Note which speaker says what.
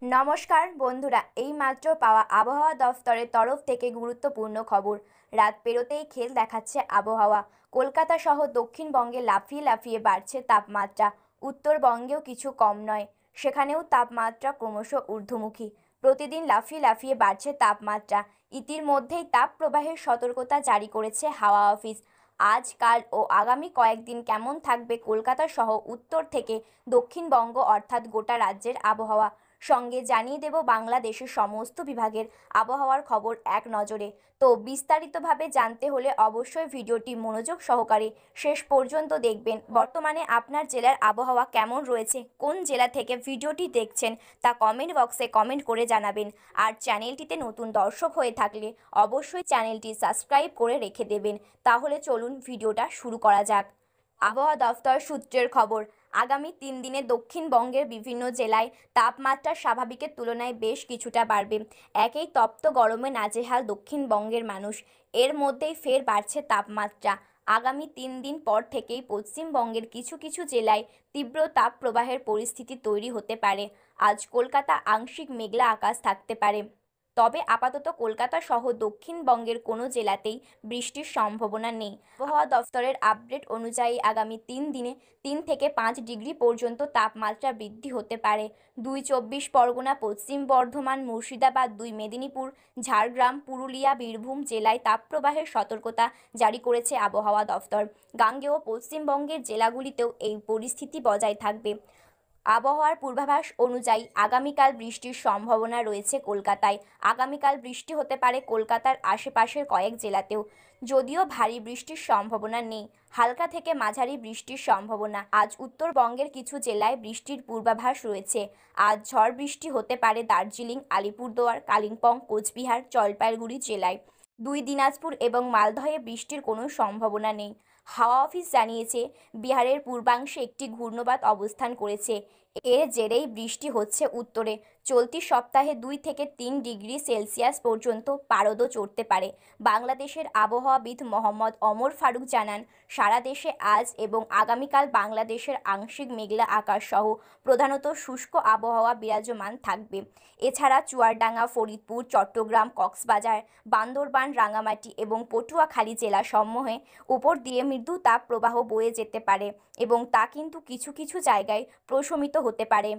Speaker 1: নমস্কার বন্ধুরা, এইমাত্র পাওয়া আবহাওয়া দফতরের তরফ থেকে গুরুত্বপূর্ণ খবর। রাত পেরোতেই খেল দেখাচ্ছে আবহাওয়া। কলকাতা সহ দক্ষিণবঙ্গে লাফিয়ে লাফিয়ে বাড়ছে তাপমাত্রা। উত্তরবঙ্গেও কিছু কম নয়, সেখানেও তাপমাত্রা ক্রমশ ঊর্ধ্বমুখী। প্রতিদিন লাফিয়ে লাফিয়ে বাড়ছে তাপমাত্রা। ইতিমধ্যেই তাপপ্রবাহের সতর্কতা জারি করেছে হাওয়া অফিস। আজ কাল ও আগামী কয়েকদিন কেমন থাকবে কলকাতা সহ উত্তর থেকে দক্ষিণবঙ্গ অর্থাৎ গোটা রাজ্যের আবহাওয়া, সঙ্গে জানিয়ে দেব বাংলাদেশের সমস্ত বিভাগের আবহাওয়ার খবর এক নজরে। তো বিস্তারিতভাবে জানতে হলে অবশ্যই ভিডিওটি মনোযোগ সহকারে শেষ পর্যন্ত দেখবেন। বর্তমানে আপনার জেলার আবহাওয়া কেমন রয়েছে, কোন জেলা থেকে ভিডিওটি দেখছেন তা কমেন্ট বক্সে কমেন্ট করে জানাবেন। আর চ্যানেলটিতে নতুন দর্শক হয়ে থাকলে অবশ্যই চ্যানেলটি সাবস্ক্রাইব করে রেখে দেবেন। তাহলে চলুন ভিডিওটা শুরু করা যাক। আবহাওয়া দফতর সূত্রের খবর, আগামী 3 দিনে দক্ষিণবঙ্গের বিভিন্ন জেলায় তাপমাত্রা স্বাভাবিকের তুলনায় বেশ কিছুটা বাড়বে। একেই তপ্ত গরমে নাজেহাল দক্ষিণবঙ্গের মানুষ, এর মধ্যেই ফের বাড়ছে তাপমাত্রা। আগামী 3 দিন পর থেকেই পশ্চিমবঙ্গের কিছু কিছু জেলায় তীব্র তাপপ্রবাহের পরিস্থিতি তৈরি হতে পারে। আজ কলকাতা আংশিক মেঘলা আকাশ থাকতে পারে, তবে আপাতত কলকাতা সহ দক্ষিণবঙ্গের কোনো জেলাতেই বৃষ্টির সম্ভাবনা নেই। আবহাওয়া দফতরের আপডেট অনুযায়ী আগামী 3 দিনে 3 থেকে 5 ডিগ্রি পর্যন্ত তাপমাত্রা বৃদ্ধি হতে পারে। 2 চব্বিশ পরগনা, পশ্চিম বর্ধমান, মুর্শিদাবাদ, 2 মেদিনীপুর, ঝাড়গ্রাম, পুরুলিয়া, বীরভূম জেলায় তাপপ্রবাহের সতর্কতা জারি করেছে আবহাওয়া দফতর। গাঙ্গেয় পশ্চিমবঙ্গের জেলাগুলিতেও এই পরিস্থিতি বজায় থাকবে। আবহাওয়ার পূর্বাভাস অনুযায়ী আগামীকাল বৃষ্টির সম্ভাবনা রয়েছে কলকাতায়। আগামীকাল বৃষ্টি হতে পারে কলকাতার আশেপাশের কয়েক জেলাতেও, যদিও ভারী বৃষ্টির সম্ভাবনা নেই। হালকা থেকে মাঝারি বৃষ্টির সম্ভাবনা। আজ উত্তরবঙ্গের কিছু জেলায় বৃষ্টির পূর্বাভাস রয়েছে। আজ ঝড় বৃষ্টি হতে পারে দার্জিলিং, আলিপুরদুয়ার, কালিম্পং, কোচবিহার, জলপাইগুড়ি জেলায়। 2 দিনাজপুর এবং মালদহে বৃষ্টির কোনো সম্ভাবনা নেই। হাওয়া অফিস জানিয়েছে, বিহারের পূর্বাংশে একটি ঘূর্ণিবাত অবস্থান করেছে। এর জেরেই বৃষ্টি হচ্ছে উত্তরে। চলতি সপ্তাহে 2 থেকে 3 ডিগ্রি সেলসিয়াস পর্যন্ত পারদও চড়তে পারে। বাংলাদেশের আবহাওয়াবিদ মোহাম্মদ ওমর ফারুক জানান, সারা দেশে আজ এবং আগামীকাল বাংলাদেশের আংশিক মেঘলা আকাশ সহ প্রধানত শুষ্ক আবহাওয়া বিরাজমান থাকবে। এছাড়া চুয়াডাঙ্গা, ফরিদপুর, চট্টগ্রাম, কক্সবাজার, বান্দরবান, রাঙামাটি এবং পটুয়াখালী জেলাসমূহে উপর দিয়ে মৃদু তাপ প্রবাহ বয়ে যেতে পারে এবং তা কিন্তু কিছু কিছু জায়গায় প্রশমিত হতে পারে।